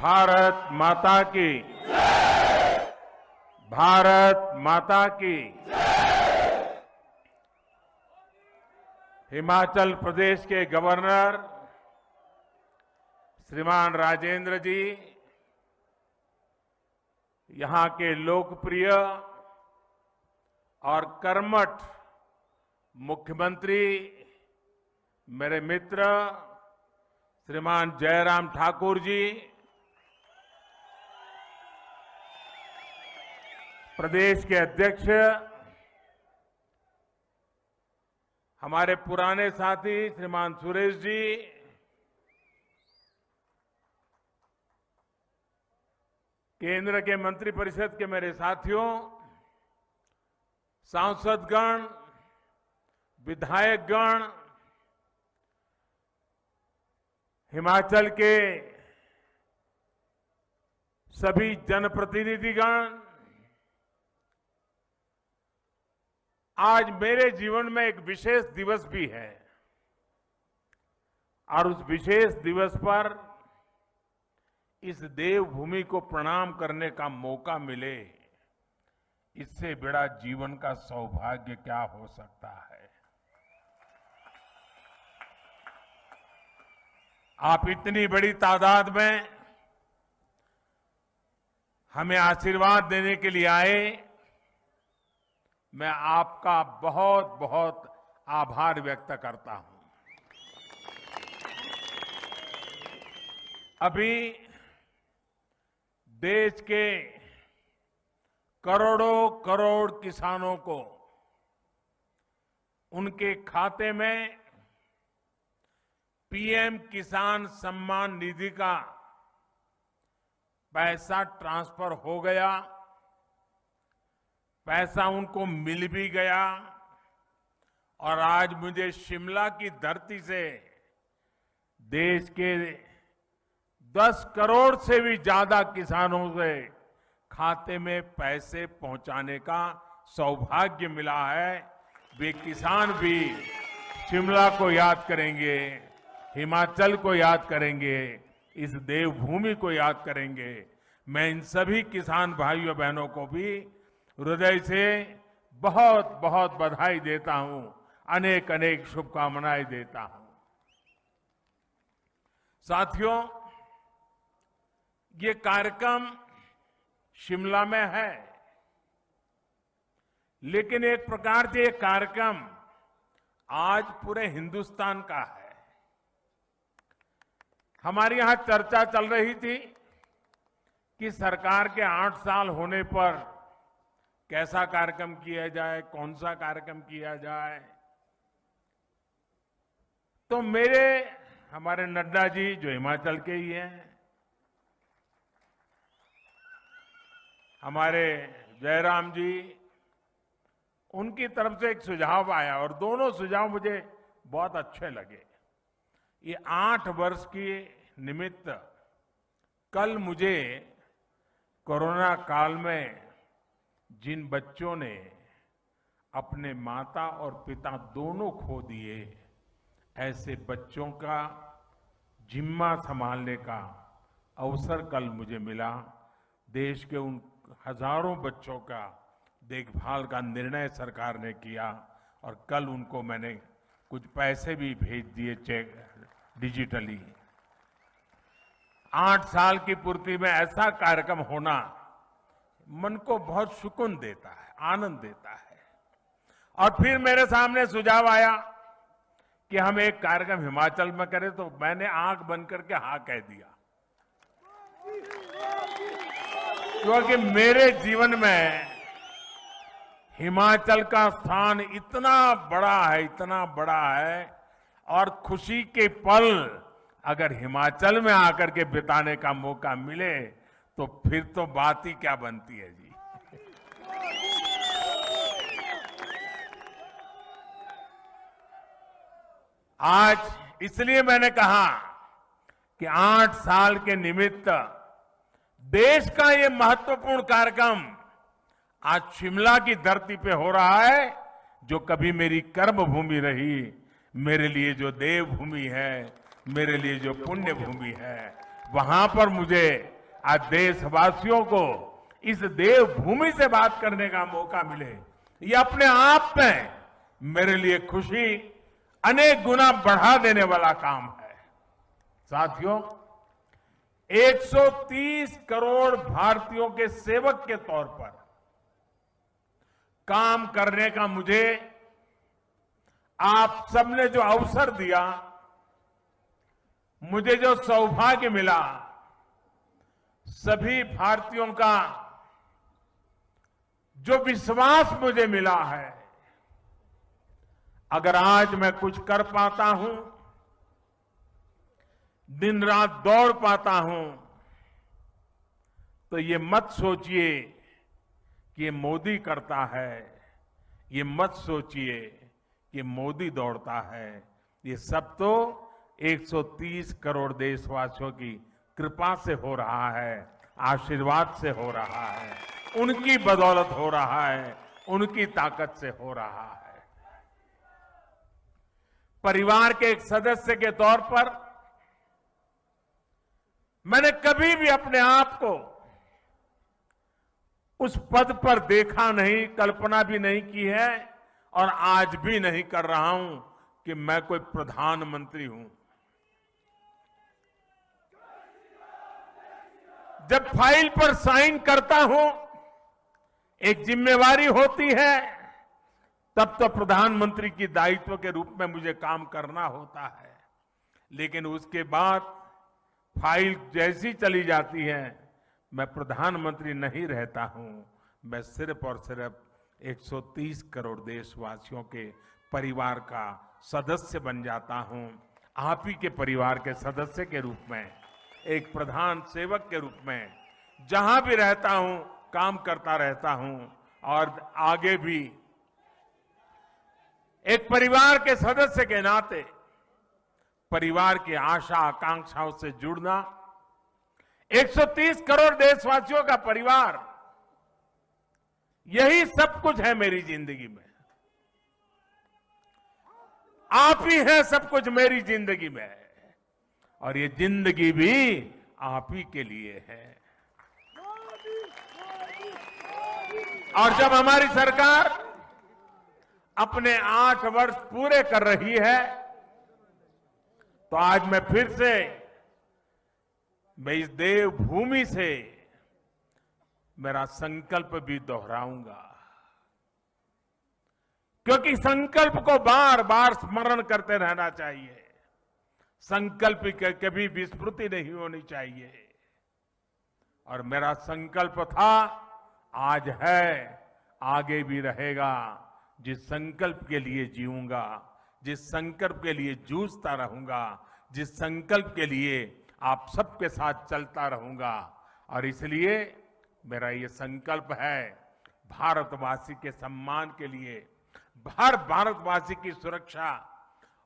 भारत माता की, भारत माता की। हिमाचल प्रदेश के गवर्नर श्रीमान राजेंद्र जी, यहां के लोकप्रिय और कर्मठ मुख्यमंत्री मेरे मित्र श्रीमान जयराम ठाकुर जी, प्रदेश के अध्यक्ष हमारे पुराने साथी श्रीमान सुरेश जी, केंद्र के मंत्रिपरिषद के मेरे साथियों, सांसदगण, विधायकगण, हिमाचल के सभी जनप्रतिनिधिगण, आज मेरे जीवन में एक विशेष दिवस भी है और उस विशेष दिवस पर इस देवभूमि को प्रणाम करने का मौका मिले, इससे बड़ा जीवन का सौभाग्य क्या हो सकता है। आप इतनी बड़ी तादाद में हमें आशीर्वाद देने के लिए आए, मैं आपका बहुत बहुत आभार व्यक्त करता हूं। अभी देश के करोड़ों करोड़ किसानों को उनके खाते में पीएम किसान सम्मान निधि का पैसा ट्रांसफर हो गया, पैसा उनको मिल भी गया और आज मुझे शिमला की धरती से देश के 10 करोड़ से भी ज्यादा किसानों से खाते में पैसे पहुंचाने का सौभाग्य मिला है। वे किसान भी शिमला को याद करेंगे, हिमाचल को याद करेंगे, इस देवभूमि को याद करेंगे। मैं इन सभी किसान भाइयों बहनों को भी हृदय से बहुत बहुत बधाई देता हूं, अनेक अनेक शुभकामनाएं देता हूं। साथियों, ये कार्यक्रम शिमला में है, लेकिन एक प्रकार से ये कार्यक्रम आज पूरे हिंदुस्तान का है। हमारे यहां चर्चा चल रही थी कि सरकार के 8 साल होने पर कैसा कार्यक्रम किया जाए, कौन सा कार्यक्रम किया जाए। तो हमारे नड्डा जी जो हिमाचल के ही हैं, हमारे जयराम जी, उनकी तरफ से एक सुझाव आया और दोनों सुझाव मुझे बहुत अच्छे लगे। ये 8 वर्ष की निमित्त कल मुझे कोरोना काल में जिन बच्चों ने अपने माता और पिता दोनों खो दिए, ऐसे बच्चों का जिम्मा संभालने का अवसर कल मुझे मिला। देश के उन हजारों बच्चों का देखभाल का निर्णय सरकार ने किया और कल उनको मैंने कुछ पैसे भी भेज दिए, चेक डिजिटली। 8 साल की पूर्ति में ऐसा कार्यक्रम होना मन को बहुत सुकून देता है, आनंद देता है। और फिर मेरे सामने सुझाव आया कि हम एक कार्यक्रम हिमाचल में करें, तो मैंने आंख बंद करके हाँ कह दिया, क्योंकि मेरे जीवन में हिमाचल का स्थान इतना बड़ा है, इतना बड़ा है, और खुशी के पल अगर हिमाचल में आकर के बिताने का मौका मिले तो फिर तो बात ही क्या बनती है जी। आज इसलिए मैंने कहा कि 8 साल के निमित्त देश का ये महत्वपूर्ण कार्यक्रम आज शिमला की धरती पे हो रहा है, जो कभी मेरी कर्म भूमि रही, मेरे लिए जो देवभूमि है, मेरे लिए जो पुण्य भूमि है, वहां पर मुझे आज देशवासियों को इस देवभूमि से बात करने का मौका मिले, ये अपने आप में मेरे लिए खुशी अनेक गुना बढ़ा देने वाला काम है। साथियों, 130 करोड़ भारतीयों के सेवक के तौर पर काम करने का मुझे आप सबने जो अवसर दिया, मुझे जो सौभाग्य मिला, सभी भारतीयों का जो विश्वास मुझे मिला है, अगर आज मैं कुछ कर पाता हूं, दिन रात दौड़ पाता हूं, तो ये मत सोचिए कि ये मोदी करता है, ये मत सोचिए कि मोदी दौड़ता है। ये सब तो 130 करोड़ देशवासियों की कृपा से हो रहा है, आशीर्वाद से हो रहा है, उनकी बदौलत हो रहा है, उनकी ताकत से हो रहा है। परिवार के एक सदस्य के तौर पर मैंने कभी भी अपने आप को उस पद पर देखा नहीं, कल्पना भी नहीं की है और आज भी नहीं कर रहा हूं कि मैं कोई प्रधानमंत्री हूं। जब फाइल पर साइन करता हूं, एक जिम्मेवारी होती है, तब तो प्रधानमंत्री की दायित्व के रूप में मुझे काम करना होता है। लेकिन उसके बाद फाइल जैसी चली जाती है, मैं प्रधानमंत्री नहीं रहता हूं, मैं सिर्फ और सिर्फ 130 करोड़ देशवासियों के परिवार का सदस्य बन जाता हूं। आप ही के परिवार के सदस्य के रूप में, एक प्रधान सेवक के रूप में जहां भी रहता हूं काम करता रहता हूं और आगे भी एक परिवार के सदस्य के नाते परिवार की आशा आकांक्षाओं से जुड़ना, 130 करोड़ देशवासियों का परिवार, यही सब कुछ है मेरी जिंदगी में। आप ही हैं सब कुछ मेरी जिंदगी में और ये जिंदगी भी आप ही के लिए है। और जब हमारी सरकार अपने 8 वर्ष पूरे कर रही है, तो आज मैं फिर से मैं इस देवभूमि से मेरा संकल्प भी दोहराऊंगा, क्योंकि संकल्प को बार बार स्मरण करते रहना चाहिए। संकल्प की कभी विस्मृति नहीं होनी चाहिए। और मेरा संकल्प था, आज है, आगे भी रहेगा। जिस संकल्प के लिए जीऊंगा, जिस संकल्प के लिए जूझता रहूंगा, जिस संकल्प के लिए आप सबके साथ चलता रहूंगा। और इसलिए मेरा ये संकल्प है, भारतवासी के सम्मान के लिए, हर भारतवासी की सुरक्षा,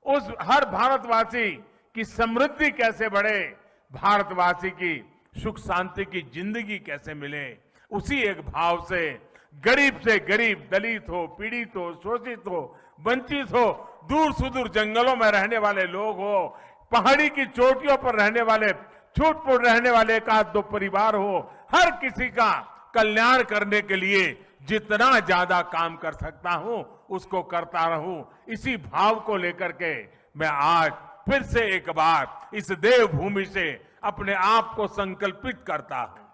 उस हर भारतवासी की समृद्धि कैसे बढ़े, भारतवासी की सुख शांति की जिंदगी कैसे मिले, उसी एक भाव से गरीब, दलित हो, पीड़ित हो, शोषित हो, वंचित हो, दूर सुदूर जंगलों में रहने वाले लोग हो, पहाड़ी की चोटियों पर रहने वाले, छूट-फूट रहने वाले एक आध दो परिवार हो, हर किसी का कल्याण करने के लिए जितना ज्यादा काम कर सकता हूं उसको करता रहूं। इसी भाव को लेकर के मैं आज फिर से एक बार इस देवभूमि से अपने आप को संकल्पित करता हूं।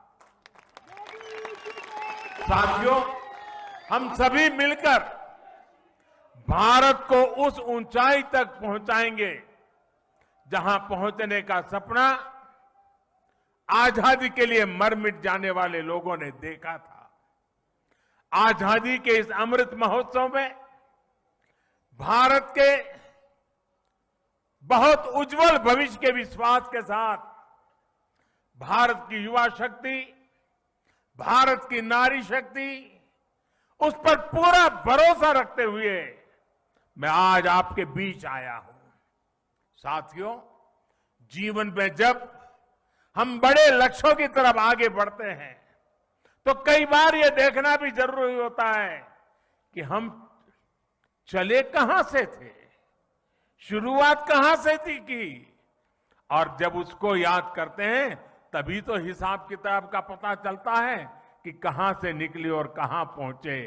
साथियों, हम सभी मिलकर भारत को उस ऊंचाई तक पहुंचाएंगे जहां पहुंचने का सपना आजादी के लिए मर मिट जाने वाले लोगों ने देखा था। आजादी के इस अमृत महोत्सव में भारत के बहुत उज्जवल भविष्य के विश्वास के साथ भारत की युवा शक्ति, भारत की नारी शक्ति, उस पर पूरा भरोसा रखते हुए मैं आज आपके बीच आया हूं। साथियों, जीवन में जब हम बड़े लक्ष्यों की तरफ आगे बढ़ते हैं तो कई बार यह देखना भी जरूरी होता है कि हम चले कहां से थे, शुरुआत कहां से थी की, और जब उसको याद करते हैं तभी तो हिसाब किताब का पता चलता है कि कहां से निकले और कहां पहुंचे,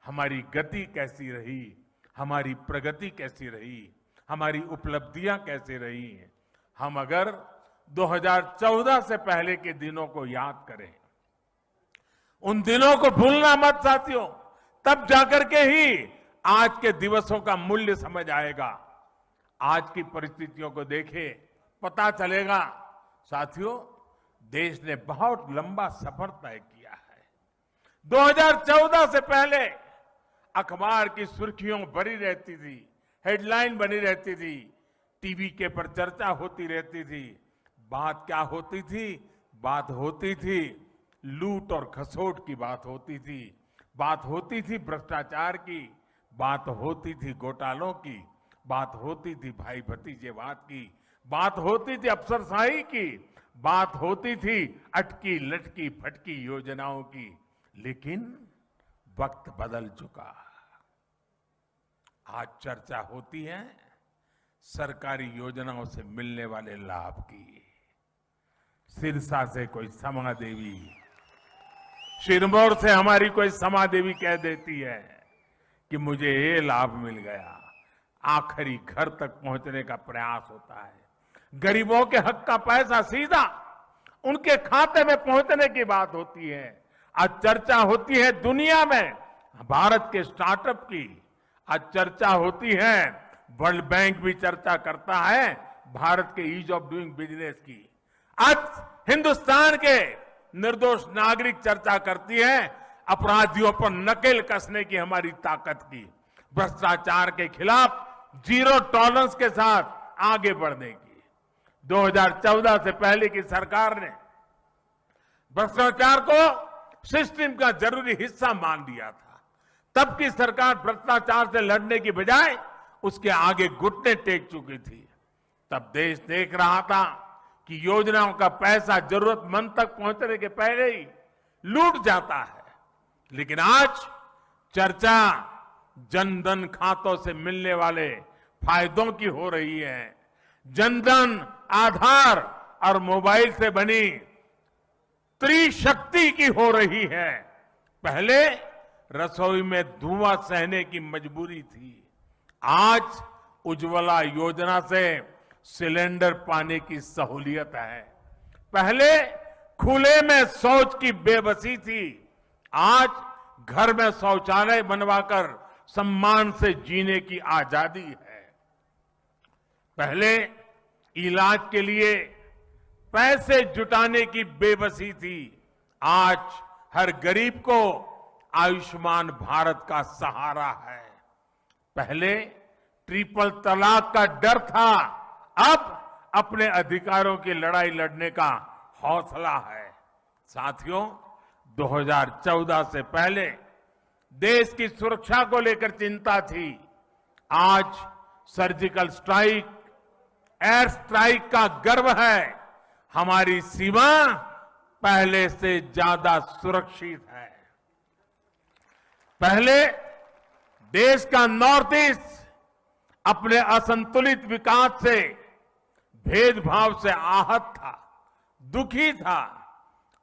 हमारी गति कैसी रही, हमारी प्रगति कैसी रही, हमारी उपलब्धियां कैसी रही हैं। हम अगर 2014 से पहले के दिनों को याद करें, उन दिनों को भूलना मत साथियों, तब जाकर के ही आज के दिवसों का मूल्य समझ आएगा। आज की परिस्थितियों को देखें, पता चलेगा साथियों, देश ने बहुत लंबा सफर तय किया है। 2014 से पहले अखबार की सुर्खियों भरी रहती थी, हेडलाइन बनी रहती थी, टीवी के पर चर्चा होती रहती थी। बात क्या होती थी? बात होती थी लूट और खसोट की बात होती थी, बात होती थी भ्रष्टाचार की, बात होती थी घोटालों की, बात होती थी भाई भतीजेवाद की, बात होती थी अफसरशाही की, बात होती थी अटकी लटकी फटकी योजनाओं की। लेकिन वक्त बदल चुका। आज चर्चा होती है सरकारी योजनाओं से मिलने वाले लाभ की। सिरसा से कोई समा देवी, सिरमौर से हमारी कोई समा देवी कह देती है कि मुझे ये लाभ मिल गया। आखिरी घर तक पहुंचने का प्रयास होता है। गरीबों के हक का पैसा सीधा उनके खाते में पहुंचने की बात होती है। आज चर्चा होती है दुनिया में भारत के स्टार्टअप की, आज चर्चा होती है, वर्ल्ड बैंक भी चर्चा करता है भारत के ईज ऑफ डूइंग बिजनेस की। आज हिंदुस्तान के निर्दोष नागरिक चर्चा करती है अपराधियों पर नकेल कसने की हमारी ताकत की, भ्रष्टाचार के खिलाफ जीरो टॉलरेंस के साथ आगे बढ़ने की। 2014 से पहले की सरकार ने भ्रष्टाचार को सिस्टम का जरूरी हिस्सा मान लिया था। तब की सरकार भ्रष्टाचार से लड़ने की बजाय उसके आगे घुटने टेक चुकी थी। तब देश देख रहा था कि योजनाओं का पैसा जरूरतमंद तक पहुंचने के पहले ही लूट जाता है। लेकिन आज चर्चा जनधन खातों से मिलने वाले फायदों की हो रही है। जनधन, आधार और मोबाइल से बनी त्रिशक्ति की हो रही है। पहले रसोई में धुआं सहने की मजबूरी थी, आज उज्ज्वला योजना से सिलेंडर पाने की सहूलियत है। पहले खुले में शौच की बेबसी थी, आज घर में शौचालय बनवाकर सम्मान से जीने की आजादी है। पहले इलाज के लिए पैसे जुटाने की बेबसी थी, आज हर गरीब को आयुष्मान भारत का सहारा है। पहले ट्रिपल तलाक का डर था, अब अपने अधिकारों की लड़ाई लड़ने का हौसला है। साथियों, 2014 से पहले देश की सुरक्षा को लेकर चिंता थी, आज सर्जिकल स्ट्राइक, एयर स्ट्राइक का गर्व है। हमारी सीमा पहले से ज्यादा सुरक्षित है। पहले देश का नॉर्थ ईस्ट अपने असंतुलित विकास से, भेदभाव से आहत था, दुखी था।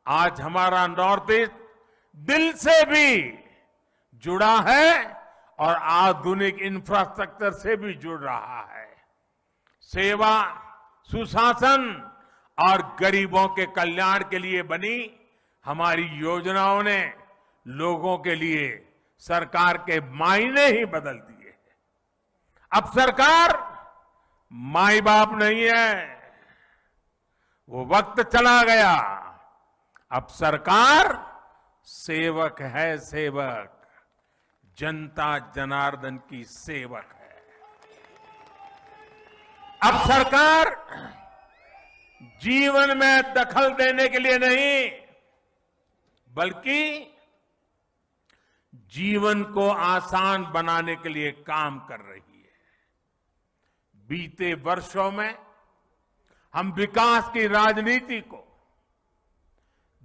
आज हमारा नॉर्थ ईस्ट दिल से भी जुड़ा है और आधुनिक इंफ्रास्ट्रक्चर से भी जुड़ रहा है। सेवा, सुशासन और गरीबों के कल्याण के लिए बनी हमारी योजनाओं ने लोगों के लिए सरकार के मायने ही बदल दिए। अब सरकार माई बाप नहीं है, वो वक्त चला गया। अब सरकार सेवक है, सेवक, जनता जनार्दन की सेवक है। अब सरकार जीवन में दखल देने के लिए नहीं, बल्कि जीवन को आसान बनाने के लिए काम कर रही है। बीते वर्षों में हम विकास की राजनीति को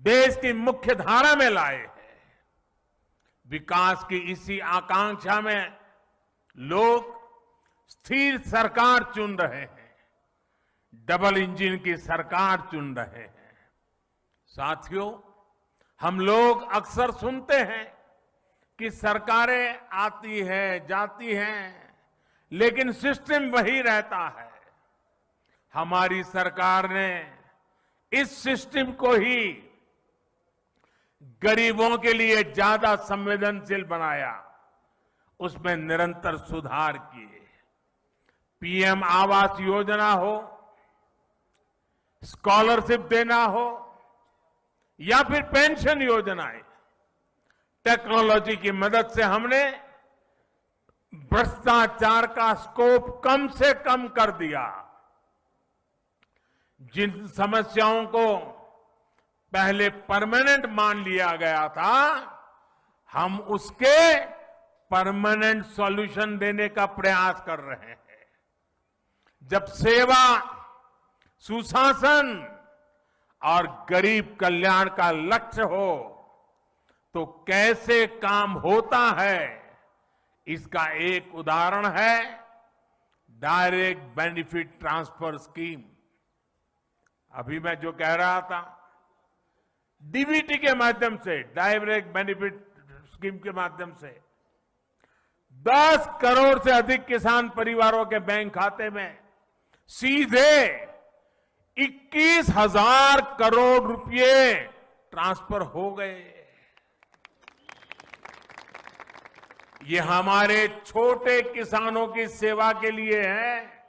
देश की मुख्य धारा में लाए हैं। विकास की इसी आकांक्षा में लोग स्थिर सरकार चुन रहे हैं, डबल इंजन की सरकार चुन रहे हैं। साथियों, हम लोग अक्सर सुनते हैं कि सरकारें आती हैं, जाती हैं, लेकिन सिस्टम वही रहता है। हमारी सरकार ने इस सिस्टम को ही गरीबों के लिए ज्यादा संवेदनशील बनाया, उसमें निरंतर सुधार किए। पीएम आवास योजना हो, स्कॉलरशिप देना हो या फिर पेंशन योजनाएं, टेक्नोलॉजी की मदद से हमने भ्रष्टाचार का स्कोप कम से कम कर दिया। जिन समस्याओं को पहले परमानेंट मान लिया गया था, हम उसके परमानेंट सॉल्यूशन देने का प्रयास कर रहे हैं। जब सेवा, सुशासन और गरीब कल्याण का लक्ष्य हो तो कैसे काम होता है, इसका एक उदाहरण है डायरेक्ट बेनिफिट ट्रांसफर स्कीम। अभी मैं जो कह रहा था, डीबीटी के माध्यम से, डायरेक्ट बेनिफिट स्कीम के माध्यम से 10 करोड़ से अधिक किसान परिवारों के बैंक खाते में सीधे 21,000 करोड़ रुपए ट्रांसफर हो गए। ये हमारे छोटे किसानों की सेवा के लिए है,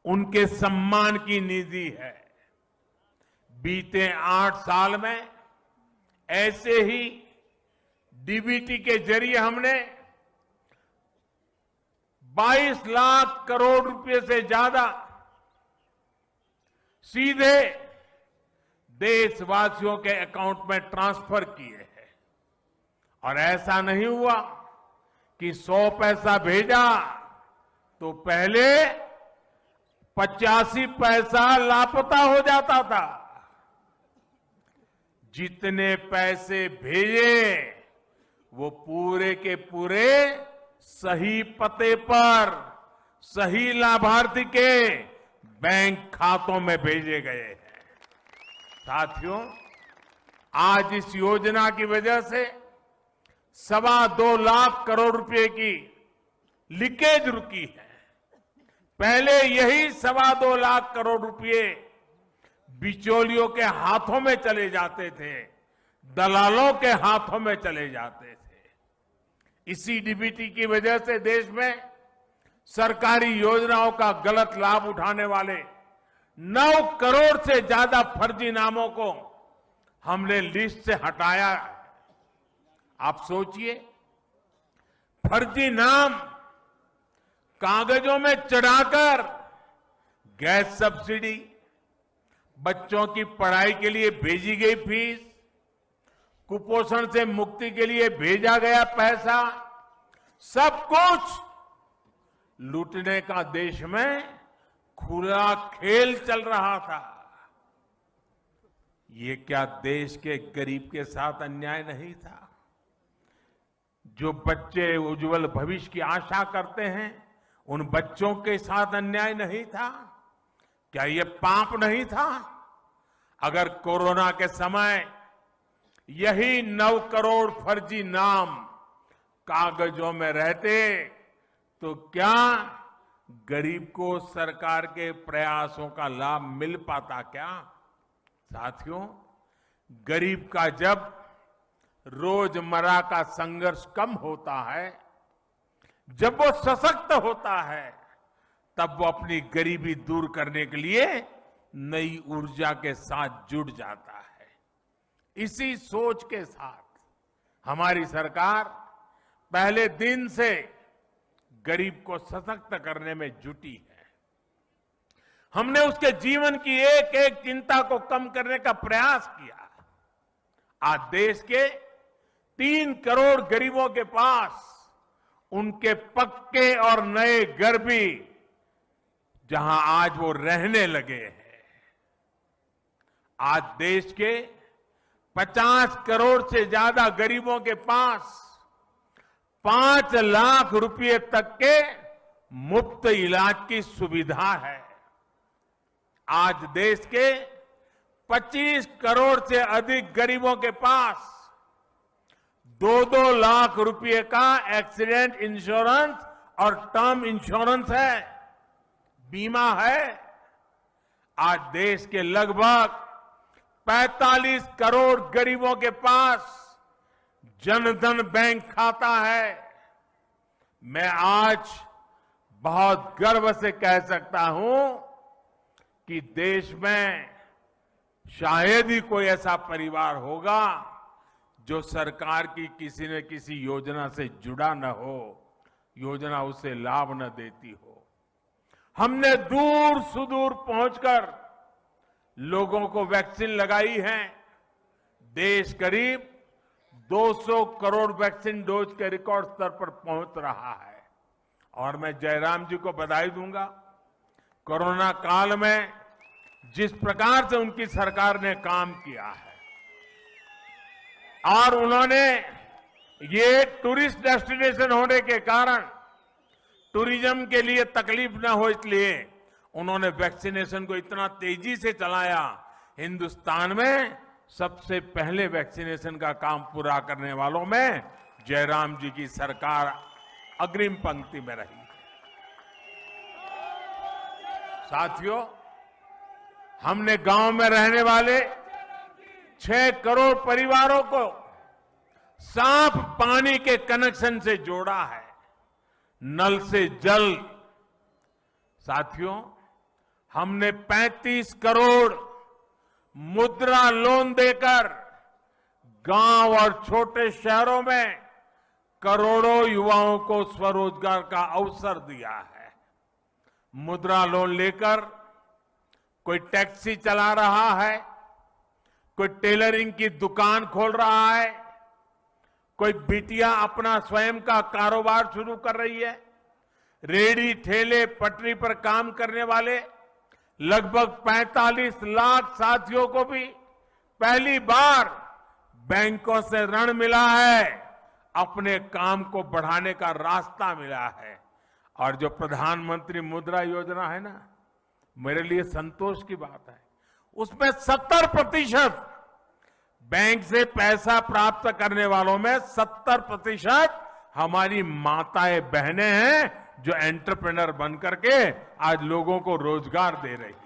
उनके सम्मान की निधि है। बीते 8 साल में ऐसे ही डीबीटी के जरिए हमने 22 लाख करोड़ रुपए से ज्यादा सीधे देशवासियों के अकाउंट में ट्रांसफर किए हैं। और ऐसा नहीं हुआ कि 100 पैसा भेजा तो पहले 85 पैसा लापता हो जाता था। जितने पैसे भेजे वो पूरे के पूरे सही पते पर, सही लाभार्थी के बैंक खातों में भेजे गए हैं। साथियों, आज इस योजना की वजह से 2.25 लाख करोड़ रुपए की लीकेज रुकी है। पहले यही 2.25 लाख करोड़ रुपए बिचौलियों के हाथों में चले जाते थे, दलालों के हाथों में चले जाते थे। इसी डीबीटी की वजह से देश में सरकारी योजनाओं का गलत लाभ उठाने वाले 9 करोड़ से ज्यादा फर्जी नामों को हमने लिस्ट से हटाया। आप सोचिए, फर्जी नाम कागजों में चढ़ाकर गैस सब्सिडी, बच्चों की पढ़ाई के लिए भेजी गई फीस, कुपोषण से मुक्ति के लिए भेजा गया पैसा, सब कुछ लूटने का देश में खुला खेल चल रहा था। ये क्या देश के गरीब के साथ अन्याय नहीं था? जो बच्चे उज्जवल भविष्य की आशा करते हैं, उन बच्चों के साथ अन्याय नहीं था? क्या ये पाप नहीं था? अगर कोरोना के समय यही 9 करोड़ फर्जी नाम कागजों में रहते तो क्या गरीब को सरकार के प्रयासों का लाभ मिल पाता क्या? साथियों, गरीब का जब रोजमर्रा का संघर्ष कम होता है, जब वो सशक्त होता है, तब वो अपनी गरीबी दूर करने के लिए नई ऊर्जा के साथ जुट जाता है। इसी सोच के साथ हमारी सरकार पहले दिन से गरीब को सशक्त करने में जुटी है। हमने उसके जीवन की एक एक चिंता को कम करने का प्रयास किया। आज देश के 3 करोड़ गरीबों के पास उनके पक्के और नए घर भी जहां आज वो रहने लगे हैं। आज देश के 50 करोड़ से ज्यादा गरीबों के पास 5 लाख रुपए तक के मुफ्त इलाज की सुविधा है। आज देश के 25 करोड़ से अधिक गरीबों के पास 2-2 लाख रुपए का एक्सीडेंट इंश्योरेंस और टर्म इंश्योरेंस है, बीमा है। आज देश के लगभग 45 करोड़ गरीबों के पास जनधन बैंक खाता है। मैं आज बहुत गर्व से कह सकता हूं कि देश में शायद ही कोई ऐसा परिवार होगा जो सरकार की किसी न किसी योजना से जुड़ा न हो, योजना उसे लाभ न देती हो। हमने दूर सुदूर पहुंचकर लोगों को वैक्सीन लगाई है। देश करीब 200 करोड़ वैक्सीन डोज के रिकॉर्ड स्तर पर पहुंच रहा है। और मैं जयराम जी को बधाई दूंगा। कोरोना काल में जिस प्रकार से उनकी सरकार ने काम किया है और उन्होंने ये टूरिस्ट डेस्टिनेशन होने के कारण टूरिज्म के लिए तकलीफ न हो, इसलिए उन्होंने वैक्सीनेशन को इतना तेजी से चलाया। हिंदुस्तान में सबसे पहले वैक्सीनेशन का काम पूरा करने वालों में जयराम जी की सरकार अग्रिम पंक्ति में रही। साथियों, हमने गांव में रहने वाले 6 करोड़ परिवारों को साफ पानी के कनेक्शन से जोड़ा है, नल से जल। साथियों, हमने 35 करोड़ मुद्रा लोन देकर गांव और छोटे शहरों में करोड़ों युवाओं को स्वरोजगार का अवसर दिया है। मुद्रा लोन लेकर कोई टैक्सी चला रहा है, कोई टेलरिंग की दुकान खोल रहा है, कोई बिटिया अपना स्वयं का कारोबार शुरू कर रही है। रेहड़ी ठेले पटरी पर काम करने वाले लगभग 45 लाख साथियों को भी पहली बार बैंकों से ऋण मिला है, अपने काम को बढ़ाने का रास्ता मिला है। और जो प्रधानमंत्री मुद्रा योजना है ना, मेरे लिए संतोष की बात है, उसमें 70% बैंक से पैसा प्राप्त करने वालों में 70% हमारी माताएं बहनें हैं जो एंटरप्रेन्योर बन करके आज लोगों को रोजगार दे रही है।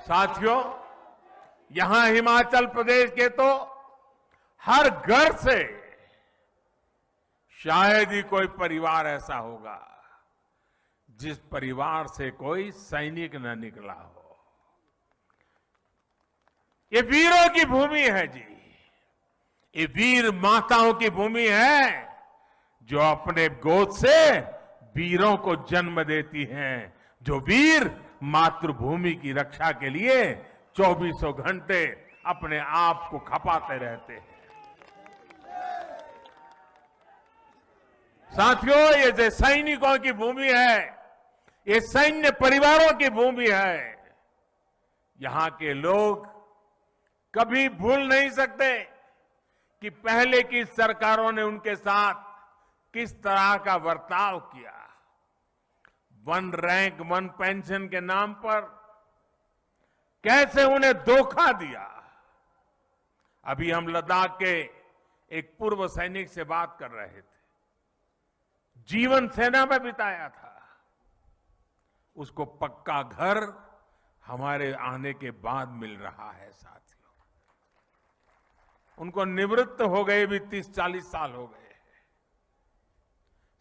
साथियों, यहां हिमाचल प्रदेश के तो हर घर से शायद ही कोई परिवार ऐसा होगा जिस परिवार से कोई सैनिक न निकला हो। ये वीरों की भूमि है जी, ये वीर माताओं की भूमि है जो अपने गोद से वीरों को जन्म देती हैं, जो वीर मातृभूमि की रक्षा के लिए 24 घंटे अपने आप को खपाते रहते हैं। साथियों, ये जो सैनिकों की भूमि है, ये सैन्य परिवारों की भूमि है। यहां के लोग कभी भूल नहीं सकते कि पहले की सरकारों ने उनके साथ किस तरह का बर्ताव किया। 1 रैंक 1 पेंशन के नाम पर कैसे उन्हें धोखा दिया। अभी हम लद्दाख के एक पूर्व सैनिक से बात कर रहे थे, जीवन सेना में बिताया था। उसको पक्का घर हमारे आने के बाद मिल रहा है। साथियों, उनको निवृत्त हो गए भी 30-40 साल हो गए।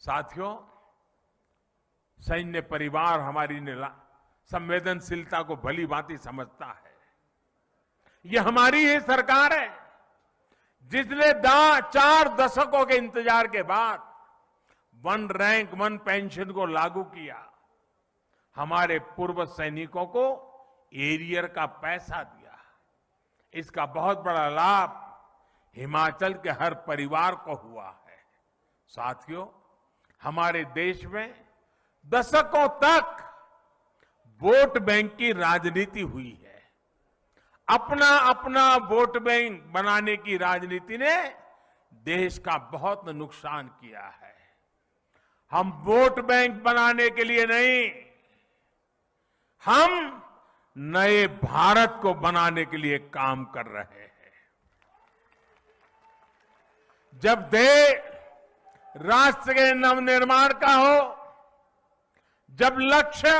साथियों, सैन्य परिवार हमारी संवेदनशीलता को भली भांति समझता है। ये हमारी ही सरकार है जिसने 4 दशकों के इंतजार के बाद 1 रैंक 1 पेंशन को लागू किया। हमारे पूर्व सैनिकों को एरियर का पैसा दिया। इसका बहुत बड़ा लाभ हिमाचल के हर परिवार को हुआ है। साथियों, हमारे देश में दशकों तक वोट बैंक की राजनीति हुई है। अपना अपना वोट बैंक बनाने की राजनीति ने देश का बहुत नुकसान किया है। हम वोट बैंक बनाने के लिए नहीं, हम नए भारत को बनाने के लिए काम कर रहे हैं। जब देश राष्ट्र के नवनिर्माण का हो, जब लक्ष्य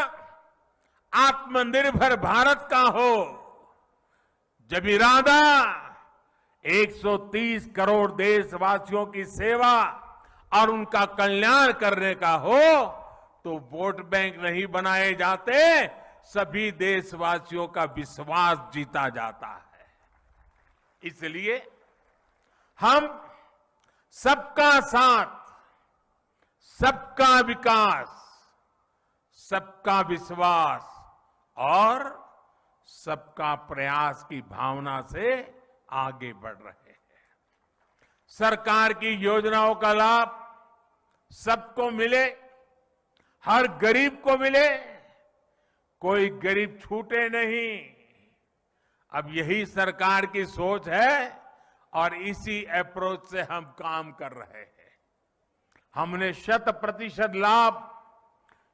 आत्मनिर्भर भारत का हो, जब इरादा 130 करोड़ देशवासियों की सेवा और उनका कल्याण करने का हो, तो वोट बैंक नहीं बनाए जाते, सभी देशवासियों का विश्वास जीता जाता है। इसलिए हम सबका साथ, सबका विकास, सबका विश्वास और सबका प्रयास की भावना से आगे बढ़ रहे हैं। सरकार की योजनाओं का लाभ सबको मिले, हर गरीब को मिले, कोई गरीब छूटे नहीं। अब यही सरकार की सोच है और इसी अप्रोच से हम काम कर रहे हैं। हमने 100% लाभ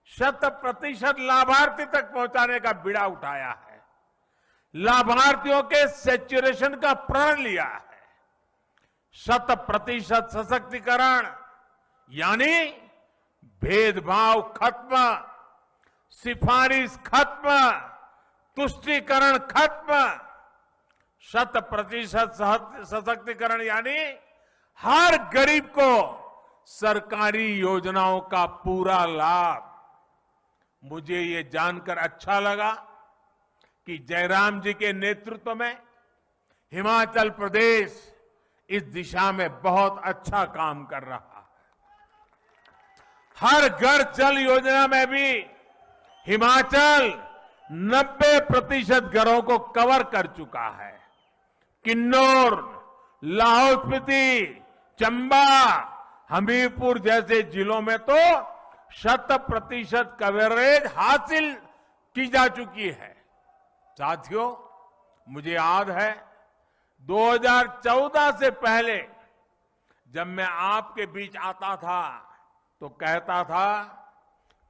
100% लाभार्थी तक पहुंचाने का बीड़ा उठाया है। लाभार्थियों के सैचुरेशन का प्रण लिया है। 100% सशक्तिकरण यानी भेदभाव खत्म, सिफारिश खत्म, तुष्टीकरण खत्म। 100% सशक्तिकरण यानी हर गरीब को सरकारी योजनाओं का पूरा लाभ। मुझे ये जानकर अच्छा लगा कि जयराम जी के नेतृत्व में हिमाचल प्रदेश इस दिशा में बहुत अच्छा काम कर रहा है। हर घर जल योजना में भी हिमाचल 90% घरों को कवर कर चुका है। किन्नौर, लाहौल स्पीति, चंबा, हमीरपुर जैसे जिलों में तो 100% कवरेज हासिल की जा चुकी है। साथियों, मुझे याद है 2014 से पहले जब मैं आपके बीच आता था तो कहता था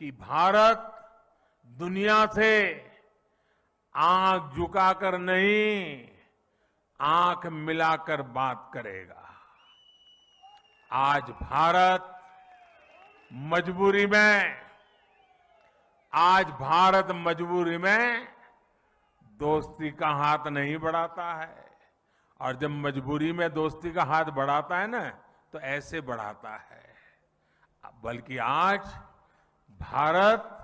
कि भारत दुनिया से आंख झुकाकर नहीं, आंख मिलाकर बात करेगा। आज भारत मजबूरी में दोस्ती का हाथ नहीं बढ़ाता है। और जब मजबूरी में दोस्ती का हाथ बढ़ाता है ना, तो ऐसे बढ़ाता है। बल्कि आज भारत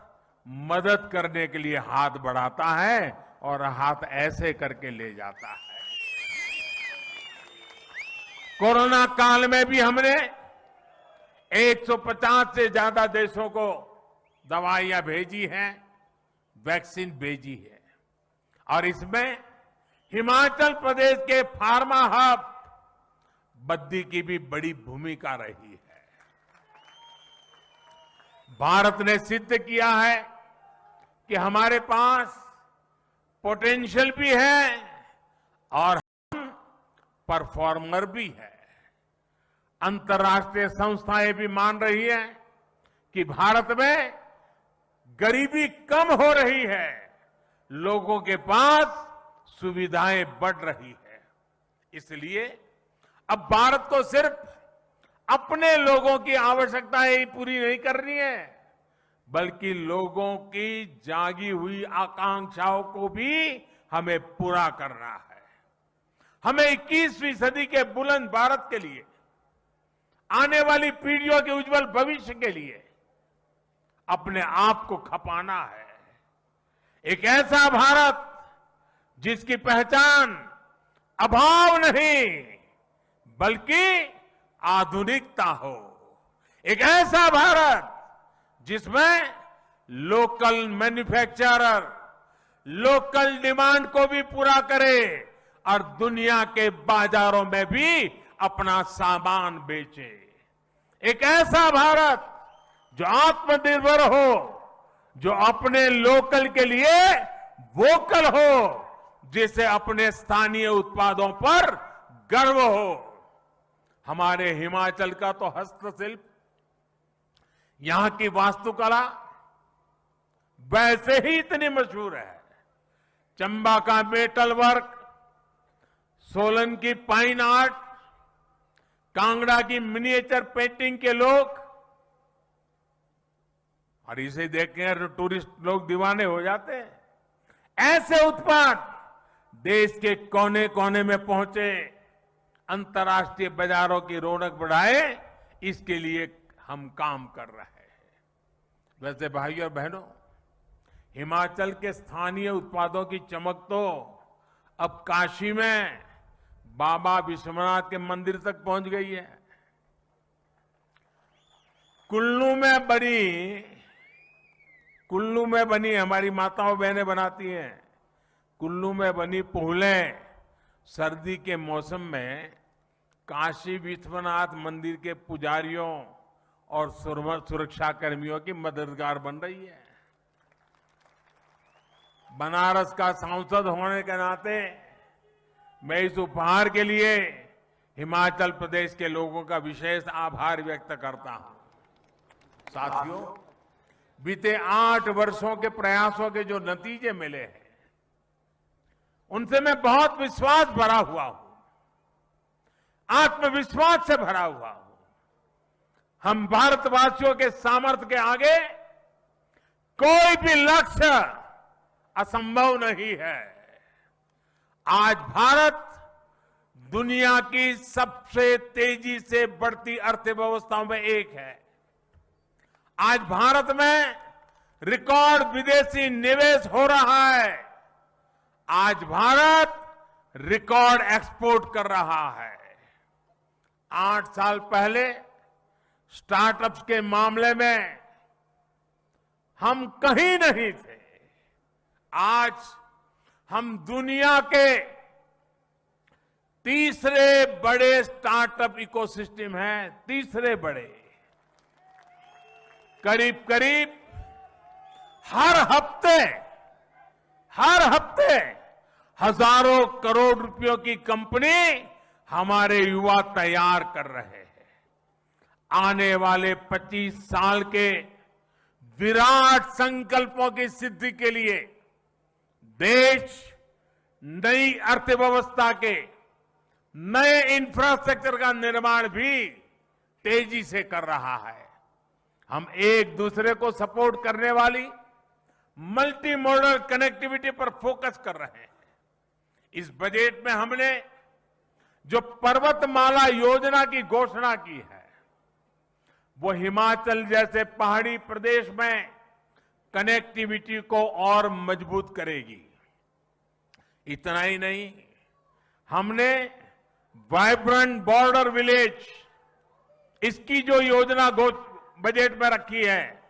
मदद करने के लिए हाथ बढ़ाता है और हाथ ऐसे करके ले जाता है। कोरोना काल में भी हमने 150 से ज्यादा देशों को दवाइयां भेजी हैं, वैक्सीन भेजी है। और इसमें हिमाचल प्रदेश के फार्मा हब बद्दी की भी बड़ी भूमिका रही है। भारत ने सिद्ध किया है कि हमारे पास पोटेंशियल भी है और हम परफॉर्मर भी है। अंतर्राष्ट्रीय संस्थाएं भी मान रही है कि भारत में गरीबी कम हो रही है, लोगों के पास सुविधाएं बढ़ रही है। इसलिए अब भारत को सिर्फ अपने लोगों की आवश्यकताएं पूरी नहीं करनी है, बल्कि लोगों की जागी हुई आकांक्षाओं को भी हमें पूरा करना है। हमें 21वीं सदी के बुलंद भारत के लिए, आने वाली पीढ़ियों के उज्जवल भविष्य के लिए अपने आप को खपाना है। एक ऐसा भारत जिसकी पहचान अभाव नहीं बल्कि आधुनिकता हो। एक ऐसा भारत जिसमें लोकल मैन्युफैक्चरर लोकल डिमांड को भी पूरा करे और दुनिया के बाजारों में भी अपना सामान बेचे। एक ऐसा भारत जो आत्मनिर्भर हो, जो अपने लोकल के लिए वोकल हो, जिसे अपने स्थानीय उत्पादों पर गर्व हो। हमारे हिमाचल का तो हस्तशिल्प, यहां की वास्तुकला वैसे ही इतनी मशहूर है चंबा का मेटल वर्क, सोलन की पाइन आर्ट, कांगड़ा की मिनिएचर पेंटिंग के लोग, और इसे देखकर टूरिस्ट लोग दीवाने हो जाते हैं। ऐसे उत्पाद देश के कोने कोने में पहुंचे, अंतर्राष्ट्रीय बाजारों की रौनक बढ़ाए, इसके लिए हम काम कर रहे हैं। वैसे भाइयों और बहनों, हिमाचल के स्थानीय उत्पादों की चमक तो अब काशी में बाबा विश्वनाथ के मंदिर तक पहुंच गई है। कुल्लू में बनी हमारी माताओं बहनें बनाती हैं। कुल्लू में बनी पुहलें सर्दी के मौसम में काशी विश्वनाथ मंदिर के पुजारियों और सुरक्षा कर्मियों की मददगार बन रही है। बनारस का सांसद होने के नाते मैं इस उपहार के लिए हिमाचल प्रदेश के लोगों का विशेष आभार व्यक्त करता हूं। साथियों, बीते 8 वर्षों के प्रयासों के जो नतीजे मिले हैं, उनसे मैं बहुत विश्वास भरा हुआ हूं, आत्मविश्वास से भरा हुआ हूं। हम भारतवासियों के सामर्थ्य के आगे कोई भी लक्ष्य असंभव नहीं है। आज भारत दुनिया की सबसे तेजी से बढ़ती अर्थव्यवस्थाओं में एक है। आज भारत में रिकॉर्ड विदेशी निवेश हो रहा है। आज भारत रिकॉर्ड एक्सपोर्ट कर रहा है। 8 साल पहले स्टार्टअप्स के मामले में हम कहीं नहीं थे। आज हम दुनिया के तीसरे बड़े स्टार्टअप इकोसिस्टम हैं, तीसरे बड़े। करीब करीब हर हफ्ते हजारों करोड़ रुपयों की कंपनी हमारे युवा तैयार कर रहे हैं। आने वाले 25 साल के विराट संकल्पों की सिद्धि के लिए देश नई अर्थव्यवस्था के नए इंफ्रास्ट्रक्चर का निर्माण भी तेजी से कर रहा है। हम एक दूसरे को सपोर्ट करने वाली मल्टी मॉडल कनेक्टिविटी पर फोकस कर रहे हैं। इस बजट में हमने जो पर्वतमाला योजना की घोषणा की है, वो हिमाचल जैसे पहाड़ी प्रदेश में कनेक्टिविटी को और मजबूत करेगी। इतना ही नहीं, हमने वाइब्रेंट बॉर्डर विलेज, इसकी जो योजना बजट में रखी है,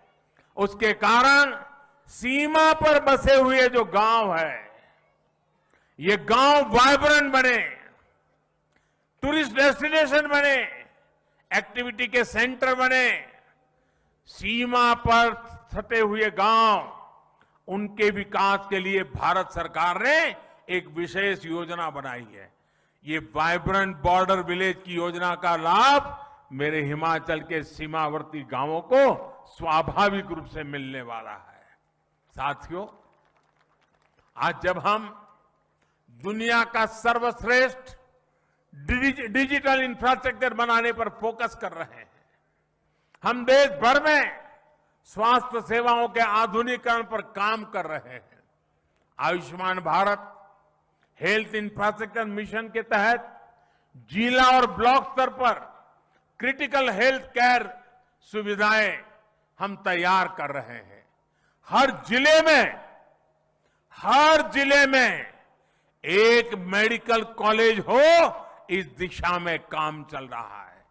उसके कारण सीमा पर बसे हुए जो गांव है, ये गांव वाइब्रेंट बने, टूरिस्ट डेस्टिनेशन बने, एक्टिविटी के सेंटर बने। सीमा पर सटे हुए गांव, उनके विकास के लिए भारत सरकार ने एक विशेष योजना बनाई है। ये वाइब्रेंट बॉर्डर विलेज की योजना का लाभ मेरे हिमाचल के सीमावर्ती गांवों को स्वाभाविक रूप से मिलने वाला है। साथियों, आज जब हम दुनिया का सर्वश्रेष्ठ डिजिटल इंफ्रास्ट्रक्चर बनाने पर फोकस कर रहे हैं, हम देश भर में स्वास्थ्य सेवाओं के आधुनिकीकरण पर काम कर रहे हैं। Ayushman Bharat health infrastructure mission के तहत जिला और ब्लॉक स्तर पर क्रिटिकल हेल्थ केयर सुविधाएं हम तैयार कर रहे हैं। हर जिले में एक मेडिकल कॉलेज हो, इस दिशा में काम चल रहा है।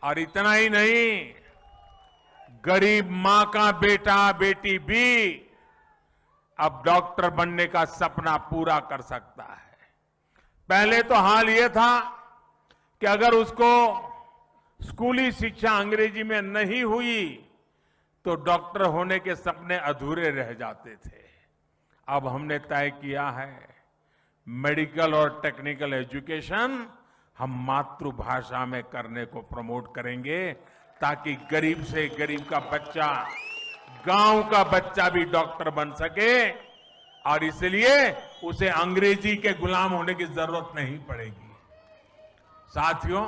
और इतना ही नहीं, गरीब मां का बेटा बेटी भी अब डॉक्टर बनने का सपना पूरा कर सकता है। पहले तो हाल ये था कि अगर उसको स्कूली शिक्षा अंग्रेजी में नहीं हुई तो डॉक्टर होने के सपने अधूरे रह जाते थे। अब हमने तय किया है, मेडिकल और टेक्निकल एजुकेशन हम मातृभाषा में करने को प्रमोट करेंगे, ताकि गरीब से गरीब का बच्चा, गांव का बच्चा भी डॉक्टर बन सके। और इसलिए उसे अंग्रेजी के गुलाम होने की जरूरत नहीं पड़ेगी। साथियों,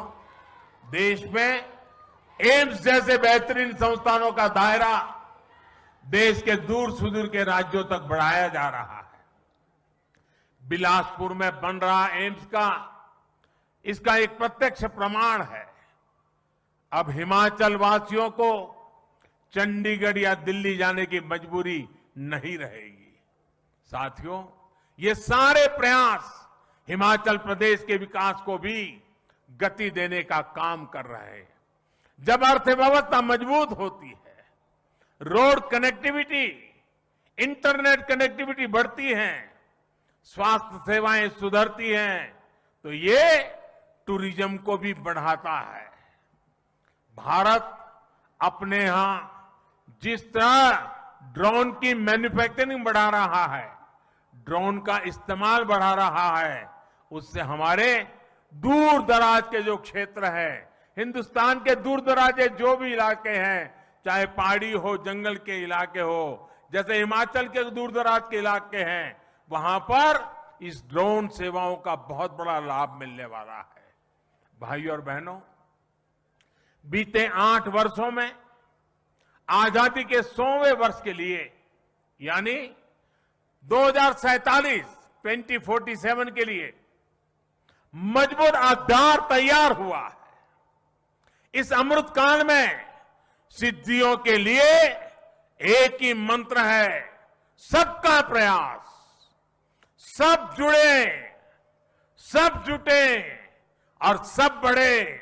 देश में एम्स जैसे बेहतरीन संस्थानों का दायरा देश के दूर सुदूर के राज्यों तक बढ़ाया जा रहा है। बिलासपुर में बन रहा एम्स का इसका एक प्रत्यक्ष प्रमाण है। अब हिमाचल वासियों को चंडीगढ़ या दिल्ली जाने की मजबूरी नहीं रहेगी। साथियों, ये सारे प्रयास हिमाचल प्रदेश के विकास को भी गति देने का काम कर रहे हैं। जब अर्थव्यवस्था मजबूत होती है, रोड कनेक्टिविटी, इंटरनेट कनेक्टिविटी बढ़ती है, स्वास्थ्य सेवाएं सुधरती हैं, तो ये टूरिज्म को भी बढ़ाता है। भारत अपने यहां जिस तरह ड्रोन की मैन्युफैक्चरिंग बढ़ा रहा है, ड्रोन का इस्तेमाल बढ़ा रहा है, उससे हमारे दूर दराज के जो क्षेत्र है, हिंदुस्तान के दूर दराज के जो भी इलाके हैं, चाहे पहाड़ी हो, जंगल के इलाके हो, जैसे हिमाचल के दूर दराज के इलाके हैं, वहां पर इस ड्रोन सेवाओं का बहुत बड़ा लाभ मिलने वाला है। भाइयों और बहनों, बीते 8 वर्षों में आजादी के 100वें वर्ष के लिए यानी 2047 के लिए मजबूत आधार तैयार हुआ है। इस अमृत काल में सिद्धियों के लिए एक ही मंत्र है, सबका प्रयास। सब जुड़े, सब जुटे और सब बढ़े,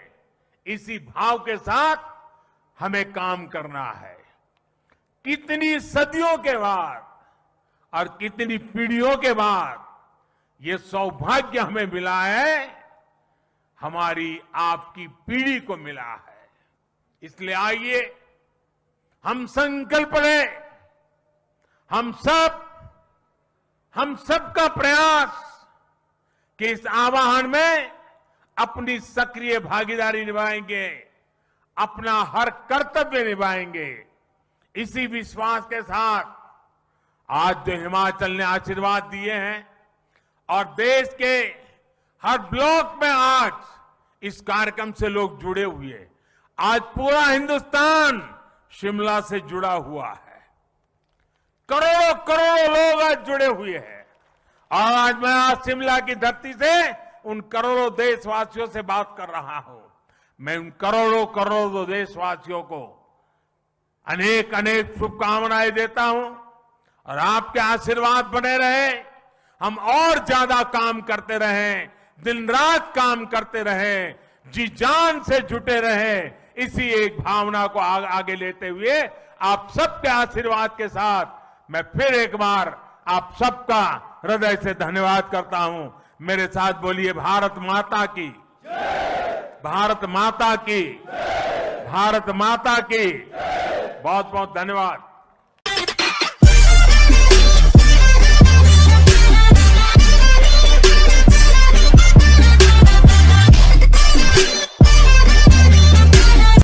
इसी भाव के साथ हमें काम करना है। कितनी सदियों के बाद और कितनी पीढ़ियों के बाद ये सौभाग्य हमें मिला है, हमारी आपकी पीढ़ी को मिला है। इसलिए आइए हम संकल्प लें, हम सबका प्रयास कि इस आह्वान में अपनी सक्रिय भागीदारी निभाएंगे, अपना हर कर्तव्य निभाएंगे। इसी विश्वास के साथ आज जो हिमाचल ने आशीर्वाद दिए हैं और देश के हर ब्लॉक में आज इस कार्यक्रम से लोग जुड़े हुए हैं। आज पूरा हिंदुस्तान शिमला से जुड़ा हुआ है, करोड़ों करोड़ों लोग आज जुड़े हुए हैं। और आज मैं आज शिमला की धरती से उन करोड़ों देशवासियों से बात कर रहा हूं। मैं उन करोड़ों करोड़ों देशवासियों को अनेक अनेक शुभकामनाएं देता हूं और आपके आशीर्वाद बने रहे, हम और ज्यादा काम करते रहें, दिन रात काम करते रहें, जी जान से जुटे रहें। इसी एक भावना को आगे लेते हुए आप सबके आशीर्वाद के साथ मैं फिर एक बार आप सबका हृदय से धन्यवाद करता हूं। मेरे साथ बोलिए, भारत माता की, भारत माता की, भारत माता की। बहुत बहुत धन्यवाद।